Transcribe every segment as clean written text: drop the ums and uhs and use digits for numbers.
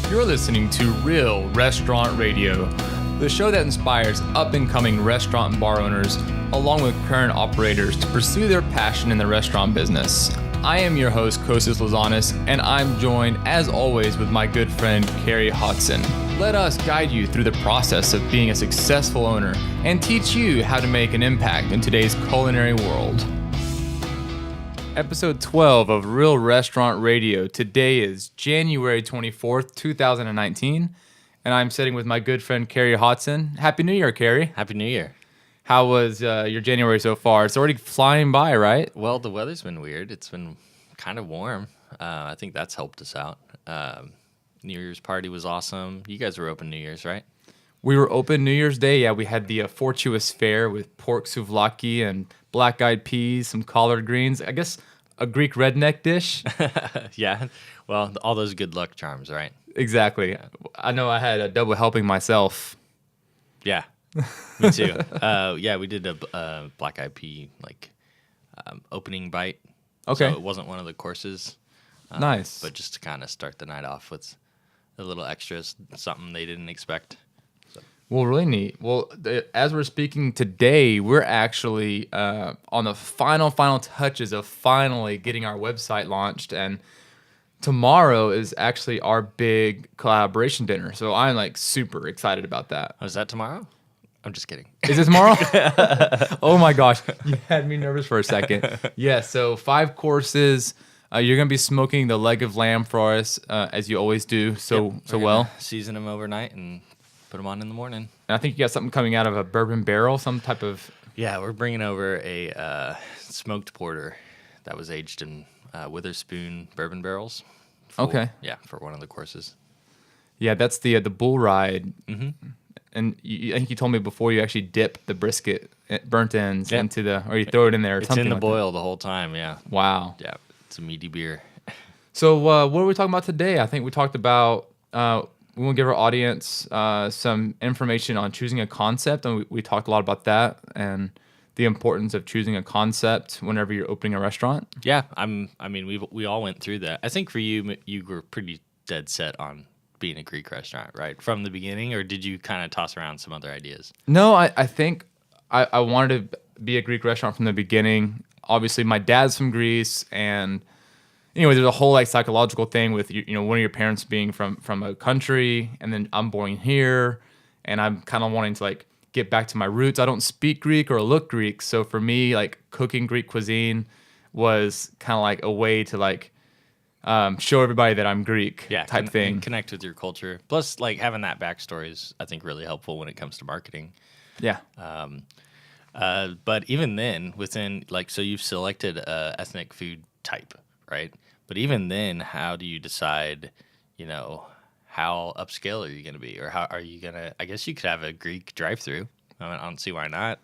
You're listening to Real Restaurant Radio, the show that inspires up-and-coming restaurant and bar owners, along with current operators, to pursue their passion in the restaurant business. I am your host, Kostas Lazanis, and I'm joined, as always, with my good friend, Cary Hodson. Let us guide you through the process of being a successful owner and teach you how to make an impact in today's culinary world. Episode 12 of Real Restaurant Radio. Today is January 24th, 2019, and I'm sitting with my good friend, Cary Hodson. Happy New Year, Cary. Happy New Year. How was your January so far? It's already flying by, right? Well, the weather's been weird. It's been kind of warm. I think that's helped us out. New Year's party was awesome. You guys were open New Year's, right? We were open New Year's Day. Yeah, we had the Fortuous Fare with pork souvlaki and black-eyed peas, some collard greens. I guess a Greek redneck dish. Yeah. Well, all those good luck charms, right? Exactly. I know I had a double helping myself. Yeah. Me too. Yeah, we did a black-eyed pea opening bite. Okay. So it wasn't one of the courses. Nice. But just to kind of start the night off with a little extras, something they didn't expect. Well, really neat. Well, as we're speaking today, we're actually on the final touches of finally getting our website launched, and tomorrow is actually our big collaboration dinner. So I'm super excited about that. Oh, is that tomorrow? I'm just kidding. Is it tomorrow? Oh my gosh, you had me nervous for a second. Yeah, so 5 courses. You're gonna be smoking the leg of lamb for us, as you always do. So well. Season them overnight and put them on in the morning. And I think you got something coming out of a bourbon barrel, some type of... Yeah, we're bringing over a smoked porter that was aged in Witherspoon bourbon barrels. Okay. Yeah, for one of the courses. Yeah, that's the bull ride. Mm-hmm. And I think you told me before you actually dip the brisket burnt ends into or you throw it in there or it's something. It's in the like boil the whole time, yeah. Wow. Yeah, it's a meaty beer. So what are we talking about today? I think we talked about... we want to give our audience some information on choosing a concept, and we talked a lot about that and the importance of choosing a concept whenever you're opening a restaurant. Yeah, we all went through that. I think for you were pretty dead set on being a Greek restaurant, right, from the beginning, or did you kind of toss around some other ideas? No, I think I wanted to be a Greek restaurant from the beginning. Obviously, my dad's from Greece, and anyway, there's a whole psychological thing with one of your parents being from a country, and then I'm born here, and I'm kind of wanting to get back to my roots. I don't speak Greek or look Greek, so for me, cooking Greek cuisine was kind of a way to show everybody that I'm Greek, type thing. And connect with your culture. Plus, having that backstory is, I think, really helpful when it comes to marketing. Yeah. But even then, within so you've selected a ethnic food type, right? But even then, how do you decide, how upscale are you going to be? Or how are you going to, I guess you could have a Greek drive-through. I don't see why not.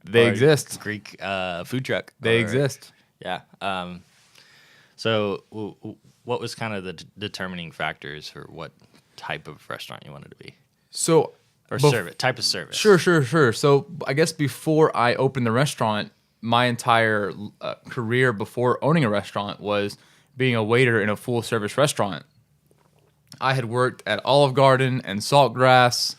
They exist. Greek food truck. They exist. Yeah. So what was kind of the determining factors for what type of restaurant you wanted to be? So, type of service. Sure. So I guess before I opened the restaurant, my entire career before owning a restaurant was being a waiter in a full-service restaurant. I had worked at Olive Garden and Saltgrass,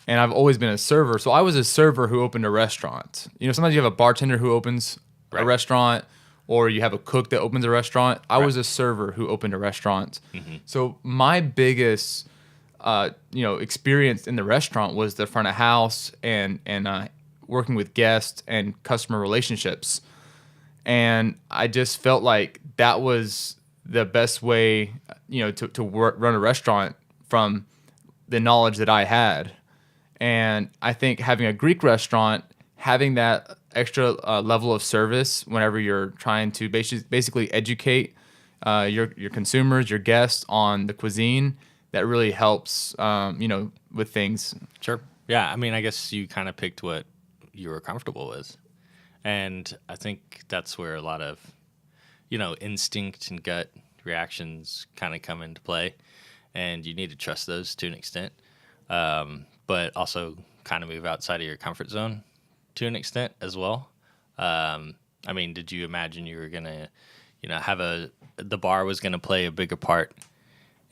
and I've always been a server. So I was a server who opened a restaurant. Sometimes you have a bartender who opens a restaurant, or you have a cook that opens a restaurant. I was a server who opened a restaurant. Mm-hmm. So my biggest, experience in the restaurant was the front of house and working with guests and customer relationships. And I just felt like that was the best way, to run a restaurant from the knowledge that I had. And I think having a Greek restaurant, having that extra level of service whenever you're trying to basically educate your consumers, your guests on the cuisine, that really helps, with things. Sure. Yeah. I guess you kind of picked what you were comfortable with. And I think that's where a lot of, instinct and gut reactions kind of come into play. And you need to trust those to an extent. But also kind of move outside of your comfort zone to an extent as well. Did you imagine you were going to, have the bar was going to play a bigger part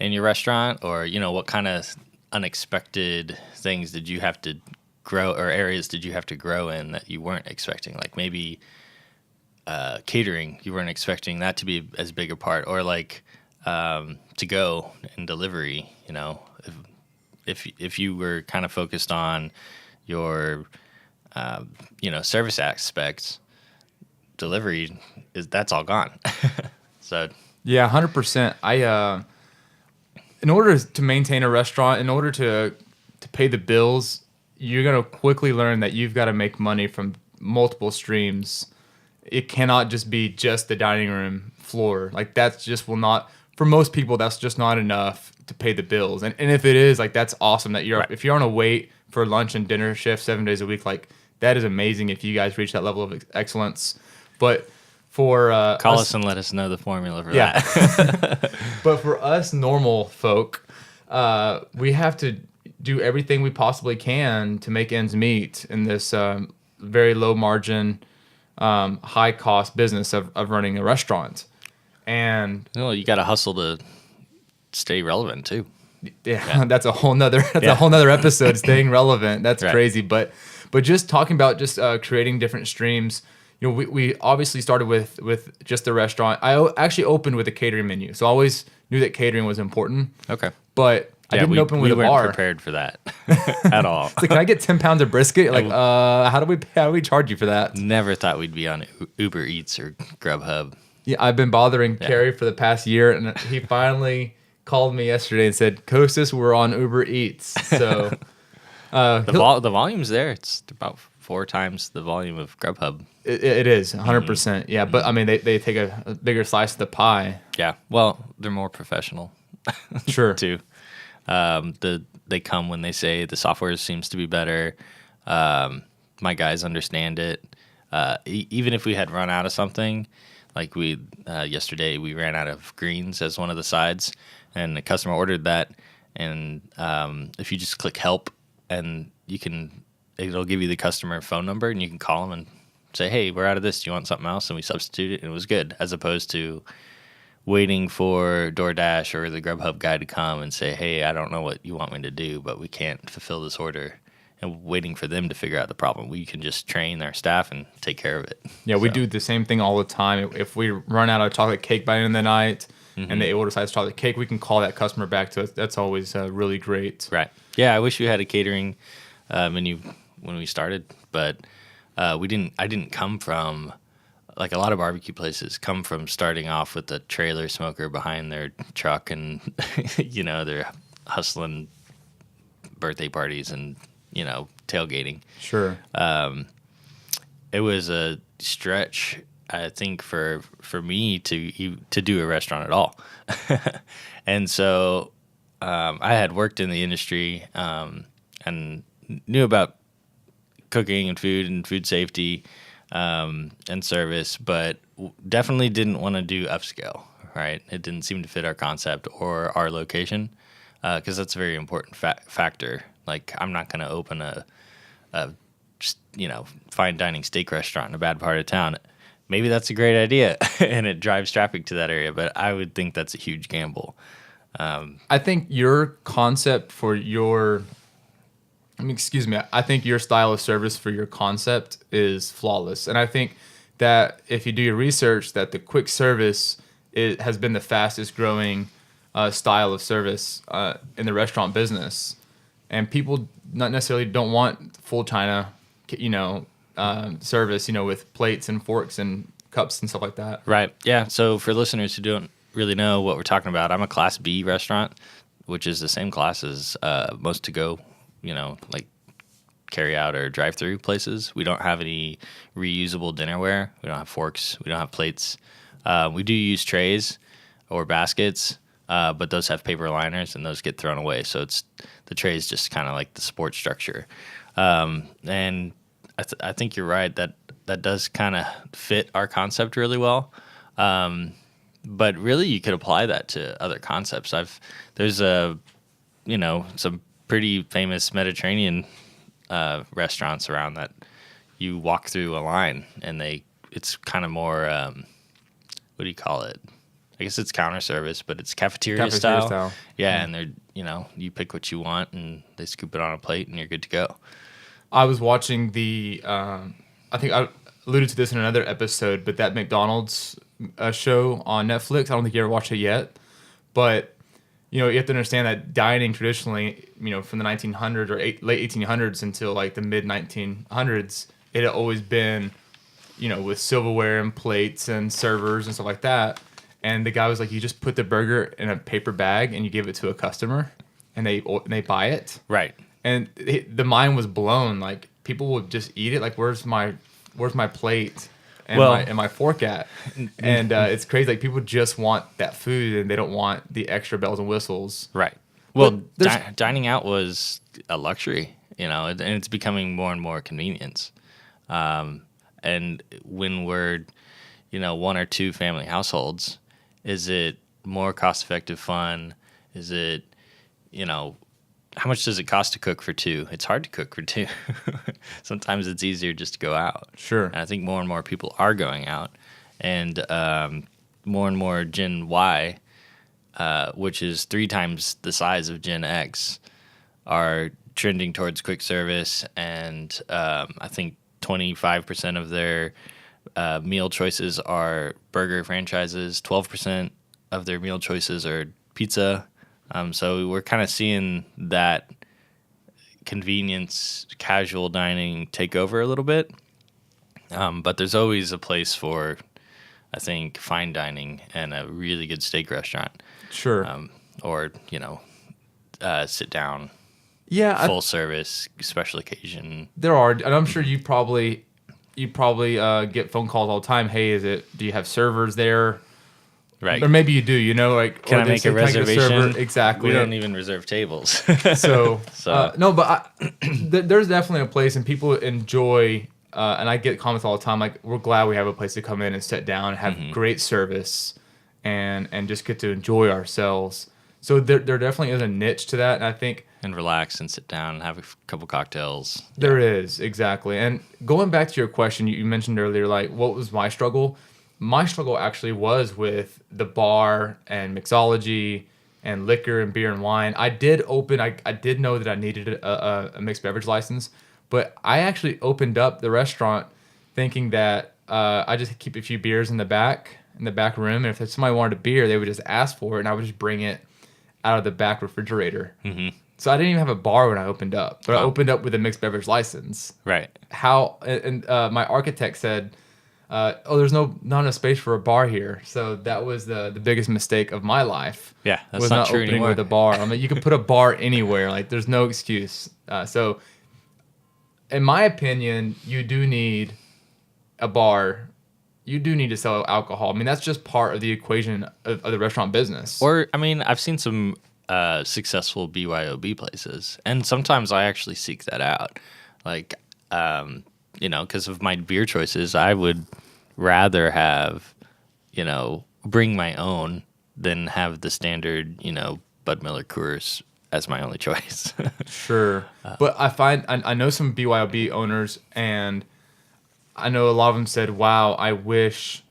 in your restaurant, or what kind of unexpected things did you have to grow, or areas did you have to grow in that you weren't expecting? Like maybe catering, you weren't expecting that to be as big a part, or like to go and delivery. If you were kind of focused on your service aspects, delivery that's all gone. So Yeah, 100%. In order to maintain a restaurant, in order to pay the bills, you're gonna quickly learn that you've got to make money from multiple streams. It cannot just be just the dining room floor. Like that's just will not, for most people, that's just not enough to pay the bills. And if it is, like that's awesome that you're Right. if you're on a wait for lunch and dinner shift 7 days a week, like that is amazing if you guys reach that level of excellence. But for call us and let us know the formula for yeah. that. But for us normal folk, we have to do everything we possibly can to make ends meet in this very low margin, high cost business of running a restaurant. And You got to hustle to stay relevant too. yeah, that's a whole nother episode. Staying relevant, that's Right. crazy. But just talking about just creating different streams. We obviously started with just the restaurant. Actually opened with a catering menu, so I always knew that catering was important. Okay. But I didn't open with a weren't bar. prepared for that at all. So can I get 10 pounds of brisket? Like, how do we charge you for that? Never thought we'd be on Uber Eats or Grubhub. Yeah, I've been bothering Cary for the past year, and he finally called me yesterday and said, "Kostas, we're on Uber Eats." So The volume's there. It's about 4 times the volume of Grubhub. it is 100%. Yeah, but I mean, they take a bigger slice of the pie. Yeah. Well, they're more professional Sure. too. They come when they say the software seems to be better. My guys understand it. Even if we had run out of something, like yesterday we ran out of greens as one of the sides, and the customer ordered that. And if you just click help, and it'll give you the customer phone number, and you can call them and say, "Hey, we're out of this. Do you want something else?" And we substitute it, and it was good, as opposed to waiting for DoorDash or the Grubhub guy to come and say, "Hey, I don't know what you want me to do, but we can't fulfill this order," and waiting for them to figure out the problem. We can just train our staff and take care of it. Yeah, we do the same thing all the time. If we run out of chocolate cake by the end of the night and they order size chocolate cake, we can call that customer back to us. That's always really great. Right. Yeah, I wish we had a catering menu when we started, but we didn't. I didn't come from, like a lot of barbecue places come from starting off with a trailer smoker behind their truck, and they're hustling birthday parties and tailgating. Sure. It was a stretch, I think, for me to do a restaurant at all. And so I had worked in the industry and knew about cooking and food safety and service, but definitely didn't want to do upscale, right? It didn't seem to fit our concept or our location, because that's a very important factor. Like, I'm not going to open a fine dining steak restaurant in a bad part of town. Maybe that's a great idea and it drives traffic to that area, but I would think that's a huge gamble. I think your concept for I think your style of service for your concept is flawless. And I think that if you do your research, that the quick service has been the fastest growing style of service in the restaurant business. And people not necessarily don't want full china, service, with plates and forks and cups and stuff like that. Right. Yeah. So for listeners who don't really know what we're talking about, I'm a Class B restaurant, which is the same class as most to-go, like carry out or drive-through places. We don't have any reusable dinnerware. We don't have forks. We don't have plates. We do use trays or baskets, but those have paper liners and those get thrown away. So the tray is just kind of like the support structure. And I think you're right that does kind of fit our concept really well. But really, you could apply that to other concepts. There's some pretty famous Mediterranean restaurants around that you walk through a line and it's kind of more what do you call it? I guess it's counter service, but it's cafeteria, Cafeteria style. style. Yeah, and they're you pick what you want, and they scoop it on a plate, and you're good to go. I was watching I think I alluded to this in another episode, but that McDonald's show on Netflix. I don't think you ever watched it yet, but you have to understand that dining traditionally, from the 1900s or late 1800s until like the mid 1900s, it had always been, with silverware and plates and servers and stuff like that. And the guy was like, you just put the burger in a paper bag and you give it to a customer, and they buy it. Right. And the mind was blown. Like, people would just eat it. Like, where's my plate and my fork at? And it's crazy. Like, people just want that food, and they don't want the extra bells and whistles. Right. Well, dining out was a luxury, and it's becoming more and more convenience. And when we're, one or two family households, is it more cost-effective fun? Is it, how much does it cost to cook for two? It's hard to cook for two. Sometimes it's easier just to go out. Sure. And I think more and more people are going out. And more and more Gen Y, which is 3 times the size of Gen X, are trending towards quick service. And I think 25% of their meal choices are burger franchises. 12% of their meal choices are pizza. So we're kind of seeing that convenience, casual dining take over a little bit. But there's always a place for, I think, fine dining and a really good steak restaurant. Sure. Or, sit down, full service, special occasion. There are, and I'm sure you probably get phone calls all the time. Hey, do you have servers there? Right. Or maybe you do, like, can I make a reservation? Exactly. We don't even reserve tables. So. No, but there's definitely a place, and people enjoy, and I get comments all the time, like, we're glad we have a place to come in and sit down, have great service, and just get to enjoy ourselves. So there definitely is a niche to that, and I think... And relax and sit down and have a couple cocktails. There is, exactly. And going back to your question, you mentioned earlier, like, what was my struggle? My struggle actually was with the bar and mixology and liquor and beer and wine. I did know that I needed a mixed beverage license, but I actually opened up the restaurant thinking that I just keep a few beers in the back room, and if somebody wanted a beer, they would just ask for it, and I would just bring it out of the back refrigerator. Mm-hmm. So I didn't even have a bar when I opened up, but I opened up with a mixed beverage license. Right. My architect said, there's not enough space for a bar here. So that was the biggest mistake of my life. Yeah, that's was not true opening anymore. with a bar. I mean, you can put a bar anywhere. Like, there's no excuse. So in my opinion, you do need a bar. You do need to sell alcohol. I mean, that's just part of the equation of the restaurant business. Or, I mean, I've seen some successful BYOB places, and sometimes I actually seek that out. Like, because of my beer choices, I would rather have, bring my own than have the standard, Bud Miller Coors as my only choice. Sure. But I know some BYOB owners, and I know a lot of them said, wow, I wish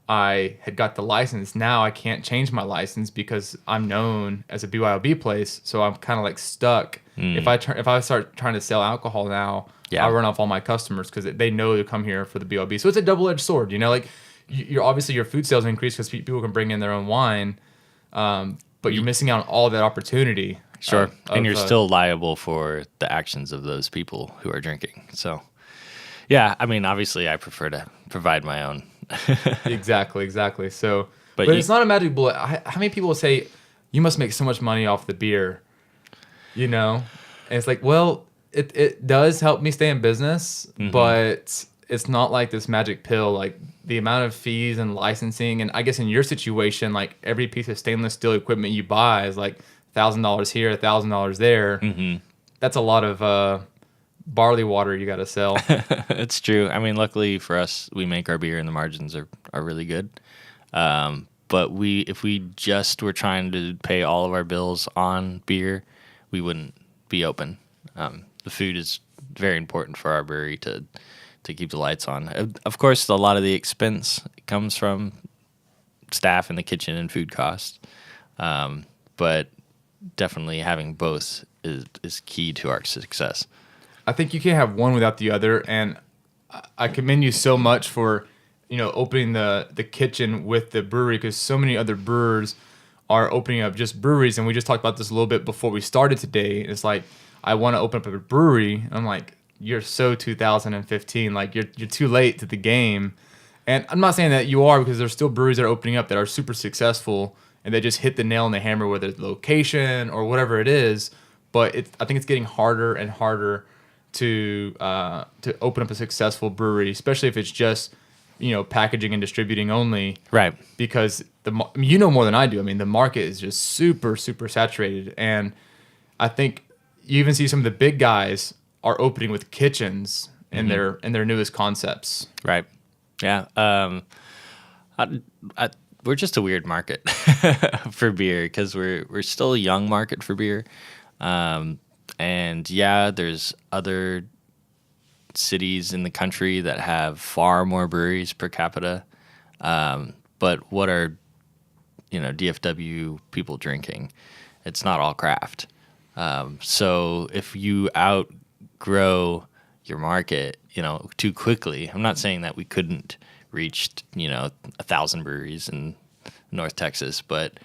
I had got the license. Now I can't change my license because I'm known as a BYOB place, so I'm kind of like stuck. If I start trying to sell alcohol now, I'll run off all my customers because they know to come here for the BYOB. So it's a double-edged sword, like, you're obviously your food sales increase because people can bring in their own wine, but you're missing out on all that opportunity. Sure. And you're still liable for the actions of those people who are drinking. So, yeah, I mean, obviously I prefer to provide my own. Exactly. So, but it's not a magic bullet. How many people say, you must make so much money off the beer, And it's like, well, it does help me stay in business, but it's not like this magic pill. Like, the amount of fees and licensing, and I guess in your situation, like, every piece of stainless steel equipment you buy is like $1,000 here, $1,000 there. Mm-hmm. That's a lot of barley water you got to sell. It's true. I mean, luckily for us, we make our beer and the margins are really good. But if we just were trying to pay all of our bills on beer, we wouldn't be open. The food is very important for our brewery to keep the lights on. Of course, a lot of the expense comes from staff in the kitchen and food costs. But definitely having both is key to our success. I think you can't have one without the other, and I commend you so much for, opening the kitchen with the brewery, because so many other brewers are opening up just breweries, and we just talked about this a little bit before we started today. It's like, I want to open up a brewery. And I'm like, you're so 2015, like you're too late to the game. And I'm not saying that you are, because there's still breweries that are opening up that are super successful, and they just hit the nail on the hammer, whether it's location or whatever it is. But I think it's getting harder and harder to open up a successful brewery, especially if it's just packaging and distributing only. Right. Because you know more than I do. I mean, the market is just super saturated, and I think you even see some of the big guys are opening with kitchens in their newest concepts. Right. Yeah. We're just a weird market for beer, because we're still a young market for beer. And yeah, there's other cities in the country that have far more breweries per capita. But what are, DFW people drinking? It's not all craft. So if you outgrow your market, too quickly, I'm not saying that we couldn't reach, 1,000 breweries in North Texas, but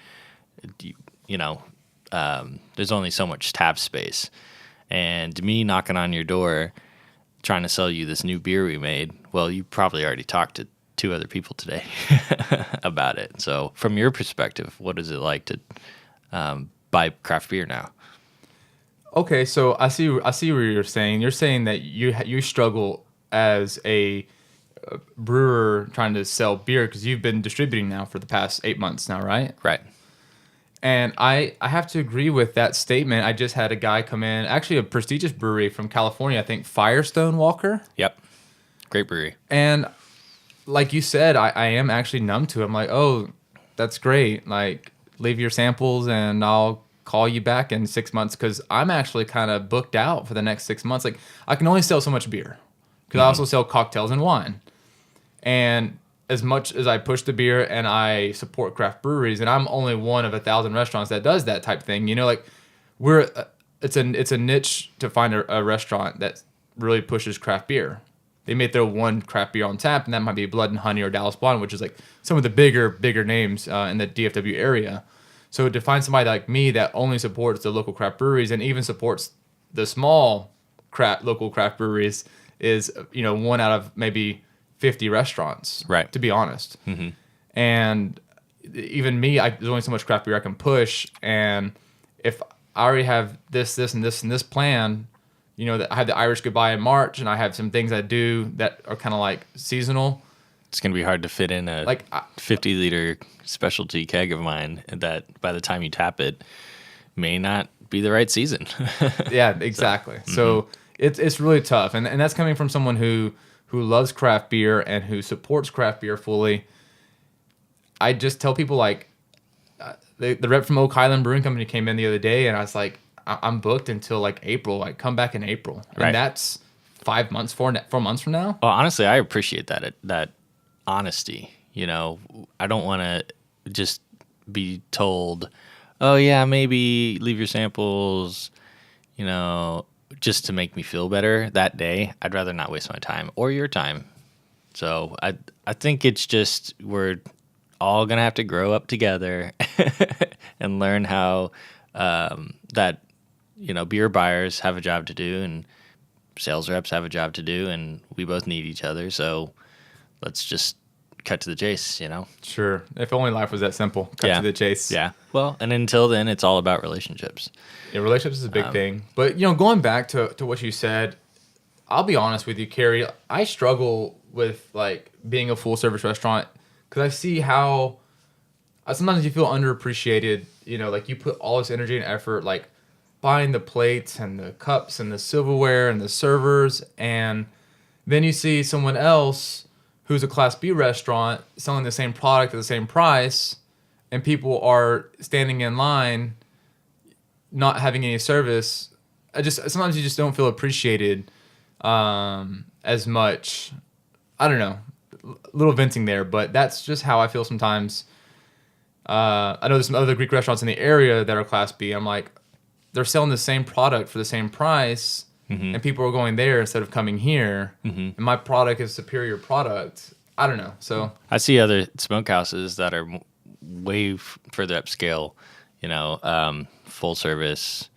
there's only so much tap space. And me knocking on your door trying to sell you this new beer we made, well, you probably already talked to 2 other people today about it. So from your perspective, what is it like to buy craft beer now? Okay, so I see what you're saying. You're saying that you struggle as a brewer trying to sell beer, because you've been distributing now for the past 8 months now, right? Right. And I have to agree with that statement. I just had a guy come in, actually a prestigious brewery from California, I think Firestone Walker. Yep. Great brewery. And like you said, I am actually numb to it. I'm like, oh, that's great. Like, leave your samples and I'll call you back in 6 months, because I'm actually kind of booked out for the next 6 months. Like, I can only sell so much beer, because I also sell cocktails and wine. And as much as I push the beer and I support craft breweries, and I'm only one of 1,000 restaurants that does that type thing, like it's a niche to find a restaurant that really pushes craft beer. They may throw one craft beer on tap, and that might be Blood and Honey or Dallas Blonde, which is like some of the bigger names in the DFW area. So to find somebody like me that only supports the local craft breweries and even supports the small local craft breweries is, one out of maybe 50 restaurants, right? To be honest. Mm-hmm. And even me, there's only so much craft beer I can push. And if I already have this, and this plan, that I have the Irish Goodbye in March, and I have some things I do that are kind of like seasonal. It's going to be hard to fit in a 50-liter specialty keg of mine that by the time you tap it may not be the right season. Yeah, exactly. So it's really tough. And that's coming from someone who loves craft beer and who supports craft beer fully. I just tell people, like, the rep from Oak Highland Brewing Company came in the other day, and I was like, I'm booked until like April. Like, come back in April. Right. And that's 4 months from now. Well, honestly, I appreciate that honesty. I don't want to just be told, oh yeah, maybe leave your samples, just to make me feel better that day. I'd rather not waste my time or your time. So I think it's just, we're all gonna have to grow up together and learn how that beer buyers have a job to do and sales reps have a job to do, and we both need each other. So let's just cut to the chase. Sure. If only life was that simple. Cut to the chase. Yeah. Well, and until then, it's all about relationships. Yeah, relationships is a big thing. But, going back to what you said, I'll be honest with you, Cary. I struggle with, like, being a full-service restaurant, because I see how sometimes you feel underappreciated. Like, you put all this energy and effort, like, buying the plates and the cups and the silverware and the servers, and then you see someone else who's a Class B restaurant selling the same product at the same price, and people are standing in line not having any service. Sometimes you just don't feel appreciated as much. I don't know, a little venting there, but that's just how I feel sometimes. I know there's some other Greek restaurants in the area that are Class B. I'm like, they're selling the same product for the same price, and people are going there instead of coming here. And my product is superior product. I don't know. So I see other smokehouses that are way further upscale, full service,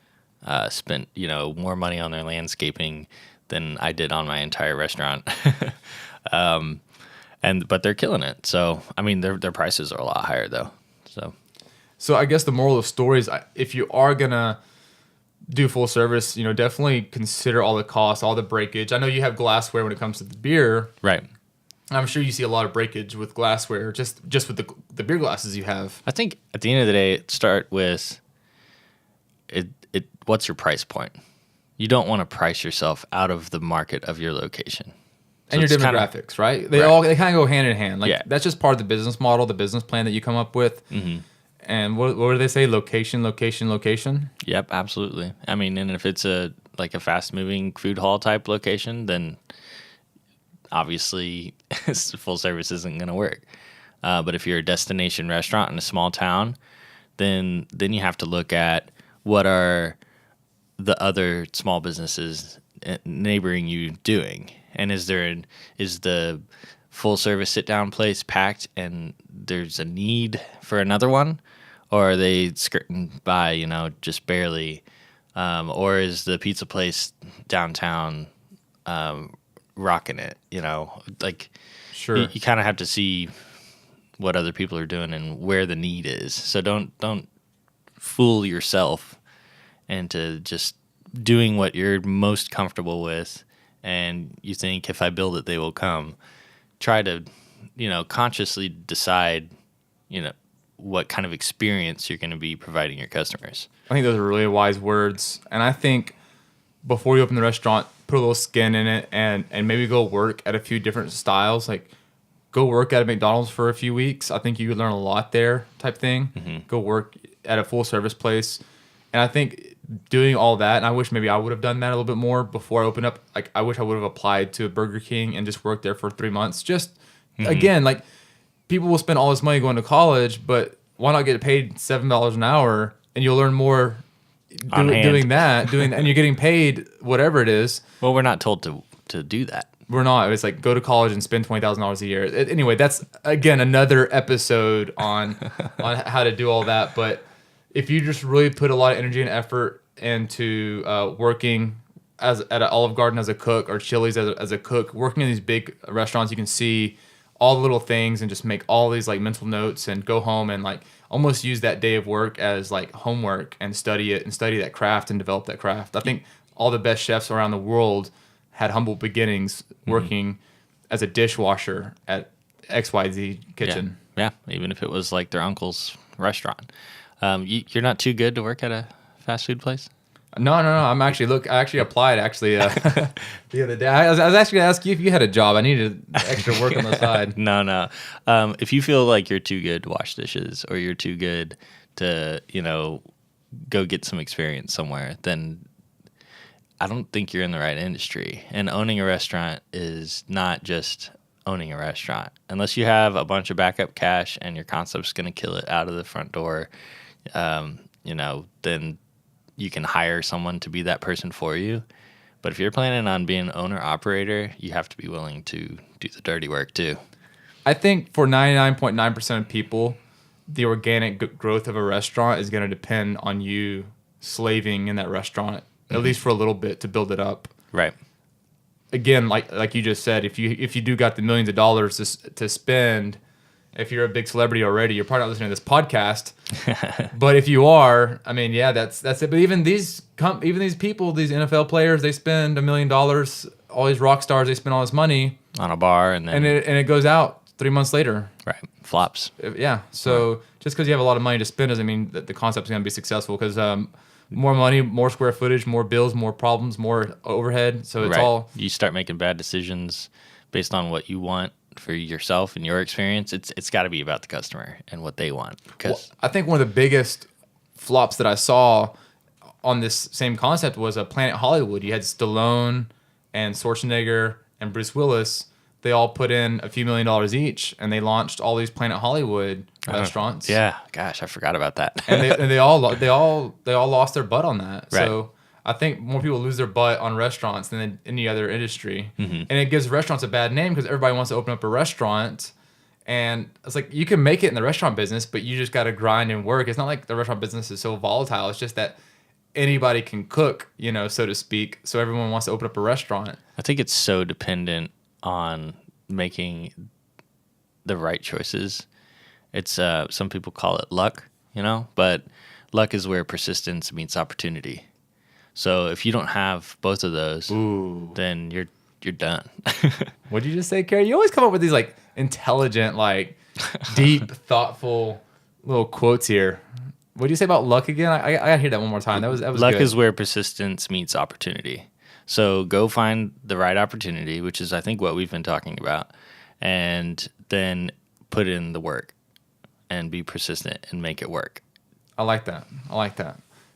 spent, more money on their landscaping than I did on my entire restaurant. But they're killing it. So, I mean, their prices are a lot higher though. So I guess the moral of the story is, if you are gonna do full service, definitely consider all the costs, all the breakage. I know you have glassware when it comes to the beer. Right. I'm sure you see a lot of breakage with glassware, just with the beer glasses you have. I think at the end of the day, start with it. What's your price point? You don't want to price yourself out of the market of your location. And your demographics, right? They kind of go hand in hand. Like, that's just part of the business model, the business plan that you come up with. And what do they say? Location, location, location? Yep, absolutely. I mean, and if it's a fast-moving food hall type location, then obviously full service isn't going to work. But if you're a destination restaurant in a small town, then you have to look at what are the other small businesses neighboring you doing, and is the full service sit down place packed and there's a need for another one, or are they skirting by just barely, or is the pizza place downtown rocking it? Sure. You kind of have to see what other people are doing and where the need is. So don't fool yourself into just doing what you're most comfortable with, and you think, if I build it, they will come. Try to, consciously decide, what kind of experience you're going to be providing your customers. I think those are really wise words. And I think before you open the restaurant, put a little skin in it and maybe go work at a few different styles. Like, go work at a McDonald's for a few weeks. I think you could learn a lot there, type thing. Go work at a full service place. And I think doing all that, and I wish maybe I would have done that a little bit more before I opened up. Like, I wish I would have applied to a Burger King and just worked there for 3 months. Just, again, like, people will spend all this money going to college, but why not get paid $7 an hour and you'll learn more doing that, and you're getting paid whatever it is. Well, we're not told to do that. We're not. It's like, go to college and spend $20,000 a year. Anyway, that's, again, another episode on how to do all that. But if you just really put a lot of energy and effort into working at an Olive Garden as a cook, or Chili's as a cook, working in these big restaurants, you can see all the little things and just make all these like mental notes and go home and like almost use that day of work as like homework and study it and study that craft and develop that craft. I think all the best chefs around the world had humble beginnings working as a dishwasher at XYZ kitchen. Yeah, even if it was like their uncle's restaurant. You're not too good to work at a fast food place? No. I actually applied the other day. I was actually going to ask you if you had a job. I needed extra work on the side. No. If you feel like you're too good to wash dishes, or you're too good to, go get some experience somewhere, then I don't think you're in the right industry. And owning a restaurant is not just owning a restaurant. Unless you have a bunch of backup cash and your concept's going to kill it out of the front door, then you can hire someone to be that person for you. But if you're planning on being owner-operator, you have to be willing to do the dirty work too. I think for 99.9% of people, the organic growth of a restaurant is going to depend on you slaving in that restaurant, at least for a little bit, to build it up. Right. Again, like you just said, if you do got the millions of dollars to spend, if you're a big celebrity already, you're probably not listening to this podcast. But if you are, I mean, yeah, that's it. But even these people, these NFL players, they spend $1 million. All these rock stars, they spend all this money on a bar, and then it goes out 3 months later. Right, flops. Yeah. So just because you have a lot of money to spend doesn't mean that the concept's going to be successful. Because more money, more square footage, more bills, more problems, more overhead. So it's all, you start making bad decisions based on what you want for yourself and your experience. It's got to be about the customer and what they want. Because I think one of the biggest flops that I saw on this same concept was Planet Hollywood. You had Stallone and Schwarzenegger and Bruce Willis. they all put in a few $1 million each, and they launched all these Planet Hollywood restaurants. Yeah, gosh, I forgot about that. and they all lost their butt on that. Right. So I think more people lose their butt on restaurants than in any other industry, Mm-hmm. and it gives restaurants a bad name because everybody wants to open up a restaurant. And it's like you can make it in the restaurant business, but you just got to grind and work. It's not like the restaurant business is so volatile. It's just that anybody can cook, so to speak. So everyone wants to open up a restaurant. I think it's so dependent on making the right choices. It's some people call it luck, but luck is where persistence meets opportunity. So if you don't have both of those, then you're done. What did you just say, Cary? You always come up with these like intelligent, like deep, thoughtful little quotes here. What do you say about luck again? I gotta hear that one more time. That was luck good. is where persistence meets opportunity. So go find the right opportunity, which is I think what we've been talking about, and then put in the work and be persistent and make it work. I like that.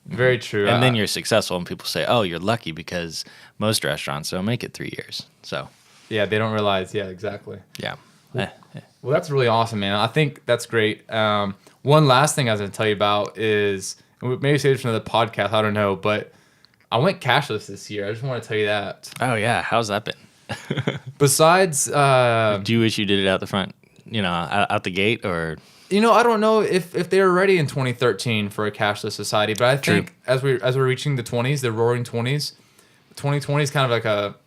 Very true. And then you're successful, and people say, "Oh, you're lucky," because most restaurants don't make it 3 years. So yeah, they don't realize. Yeah, exactly. yeah. Well, that's really awesome, man. I think that's great. One last thing I was going to tell you about is, maybe save it for another podcast, I don't know, but I went cashless this year. I just want to tell you that. Oh yeah, how's that been? Besides, do you wish you did it out the front, out the gate, or? I don't know if they were ready in 2013 for a cashless society, but I think as we're reaching the 20s, the roaring 20s, 2020 is kind of like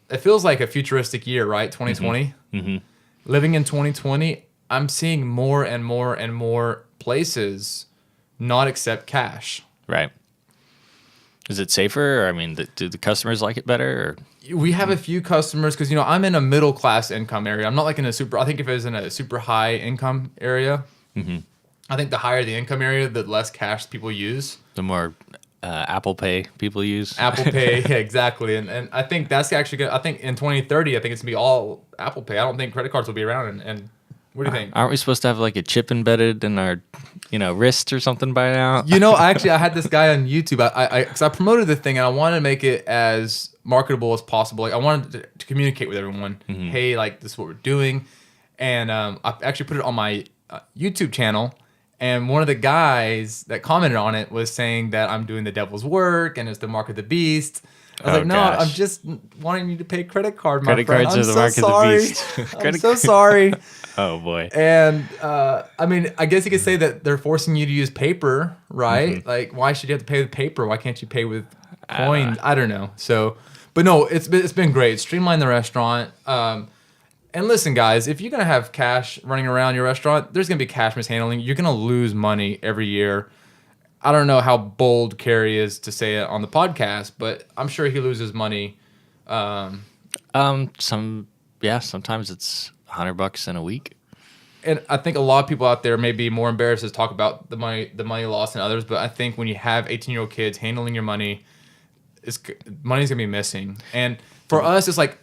it feels like a futuristic year, right? 2020. Mm-hmm. Living in 2020, I'm seeing more and more and more places not accept cash. Right. Is it safer? Or, I mean, do the customers like it better? Or? We have a few customers because, I'm in a middle class income area. I'm not like in I think if it was in a super high income area, mm-hmm. I think the higher the income area, the less cash people use. The more Apple Pay people use. Apple Pay, yeah, exactly. And I think that's actually good. I think in 2030, I think it's going to be all Apple Pay. I don't think credit cards will be around. And what do you think? Aren't we supposed to have like a chip embedded in our, wrist or something by now? I had this guy on YouTube. Because I promoted the thing and I wanted to make it as marketable as possible. Like I wanted to communicate with everyone. Mm-hmm. Hey, like this is what we're doing. And I actually put it on my YouTube channel. And one of the guys that commented on it was saying that I'm doing the devil's work and it's the mark of the beast. I was like, no, gosh. I'm just wanting you to pay credit card, my credit friend. cards are the mark of the beast. I'm so sorry. Oh, boy. And, I guess you could say that they're forcing you to use paper, right? Mm-hmm. Like, why should you have to pay with paper? Why can't you pay with coins? I don't know. So, but no, it's been great. Streamline the restaurant. And listen, guys, if you're going to have cash running around your restaurant, there's going to be cash mishandling. You're going to lose money every year. I don't know how bold Cary is to say it on the podcast, but I'm sure he loses money. Sometimes it's $100 in a week. And I think a lot of people out there may be more embarrassed to talk about the money lost than others, but I think when you have 18-year-old kids handling your money, money's going to be missing. And for us, it's like,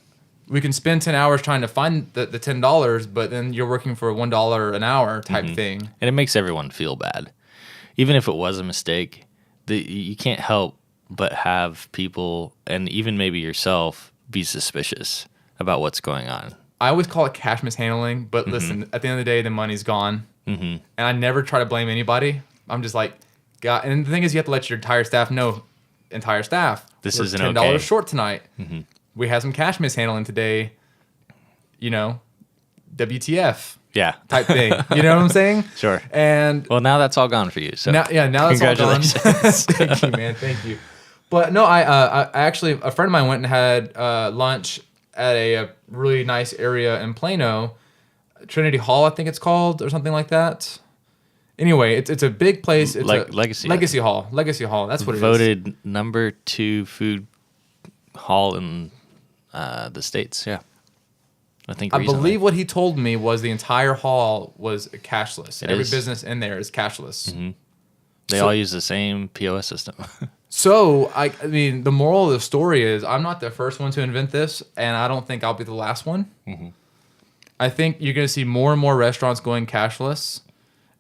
we can spend 10 hours trying to find the $10, but then you're working for $1 an hour type thing. And it makes everyone feel bad. Even if it was a mistake, you can't help but have people, and even maybe yourself, be suspicious about what's going on. I always call it cash mishandling, but listen, at the end of the day, the money's gone. Mm-hmm. And I never try to blame anybody. I'm just like, God. And the thing is, you have to let your entire staff know, this we're isn't $10 okay. short tonight. Mm-hmm. We had some cash mishandling today, WTF type thing. You know what I'm saying? Sure. And well, now that's all gone for you. So now that's all gone. Thank you, man. Thank you. But no, I actually, a friend of mine went and had lunch at a really nice area in Plano, Trinity Hall, I think it's called, or something like that. Anyway, it's a big place. It's Legacy Hall. That's what it is. Voted number 2 food hall in the States, yeah. I believe what he told me was the entire hall was cashless. Every business in there is cashless. Mm-hmm. They all use the same POS system. So, the moral of the story is I'm not the first one to invent this, and I don't think I'll be the last one. Mm-hmm. I think you're going to see more and more restaurants going cashless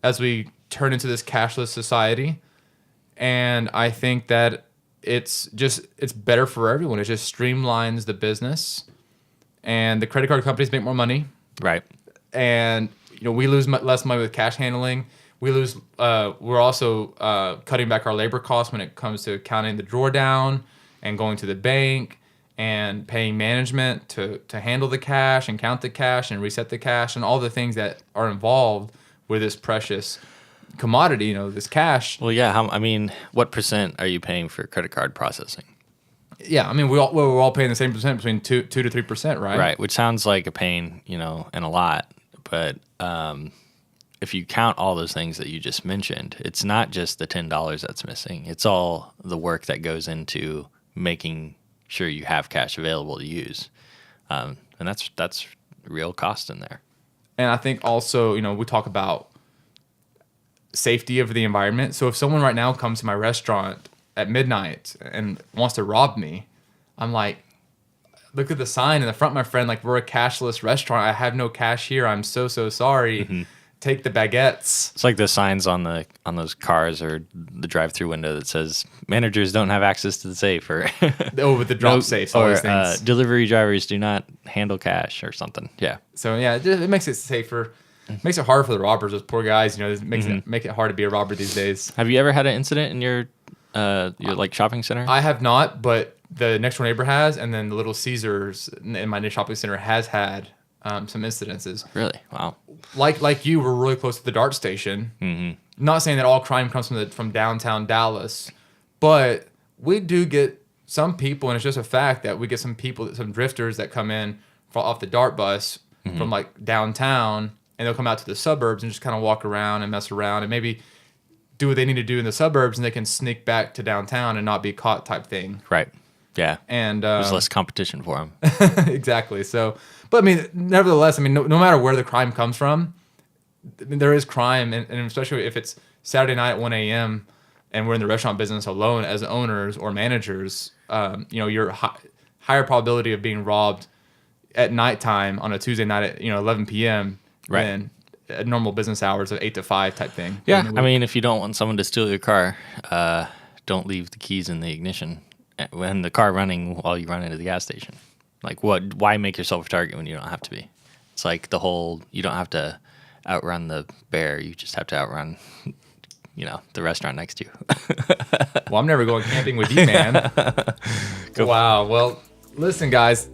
as we turn into this cashless society. And I think that it's better for everyone. It just streamlines the business. and the credit card companies make more money. Right. And we lose less money with cash handling. We're also cutting back our labor costs when it comes to counting the drawdown and going to the bank and paying management to handle the cash and count the cash and reset the cash and all the things that are involved with this precious commodity, this cash. Well, yeah. What percent are you paying for credit card processing? Yeah, we're all paying the same percent, between 2 to 3%, right? Right, which sounds like a pain, and a lot. But if you count all those things that you just mentioned, it's not just the $10 that's missing. It's all the work that goes into making sure you have cash available to use, and that's real cost in there. And I think also, we talk about safety of the environment. So if someone right now comes to my restaurant at midnight and wants to rob me, I'm like, look at the sign in the front, my friend. Like, we're a cashless restaurant. I have no cash here. I'm so sorry. Mm-hmm. Take the baguettes. It's like the signs on those cars or the drive-through window that says managers don't have access to the safe, or with the drop safes, all these things. Delivery drivers do not handle cash or something. Yeah. So yeah, it makes it safer. Makes it harder for the robbers. Those poor guys. It makes it hard to be a robber these days. Have you ever had an incident in your like shopping center? I have not, but the next door neighbor has, and then the Little Caesars in my shopping center has had some incidences. Really? Wow. Like you, we're really close to the DART station. Mm-hmm. Not saying that all crime comes from downtown Dallas, but we do get some people, and it's just a fact that we get some drifters that come in off the DART bus from like downtown, and they'll come out to the suburbs and just kind of walk around and mess around and maybe do what they need to do in the suburbs, and they can sneak back to downtown and not be caught, type thing. Right. Yeah. And there's less competition for them. Exactly. So, but nevertheless, no matter where the crime comes from, there is crime, and especially if it's Saturday night at 1 a.m. and we're in the restaurant business alone as owners or managers, you're higher probability of being robbed at nighttime on a Tuesday night at 11 p.m. Right. than at normal business hours of 8 to 5 type thing. Yeah. If you don't want someone to steal your car, don't leave the keys in the ignition when the car running while you run into the gas station. Like, why make yourself a target when you don't have to be? It's like the whole, you don't have to outrun the bear. You just have to outrun, the restaurant next to you. Well, I'm never going camping with you, man. Wow. Well, listen, guys,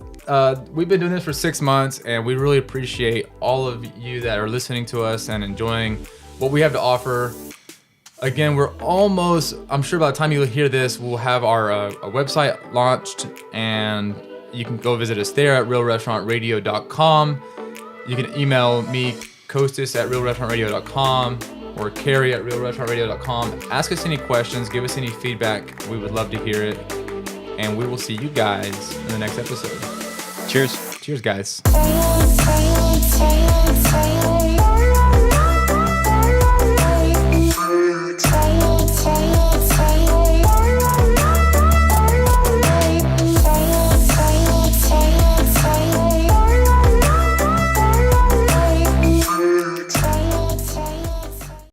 we've been doing this for 6 months, and we really appreciate all of you that are listening to us and enjoying what we have to offer. Again, we're almost, I'm sure by the time you hear this, we'll have our website launched, and you can go visit us there at realrestaurantradio.com. You can email me, Kostas, at realrestaurantradio.com, or Cary at realrestaurantradio.com. Ask us any questions, give us any feedback. We would love to hear it. And we will see you guys in the next episode. Cheers. Cheers, guys.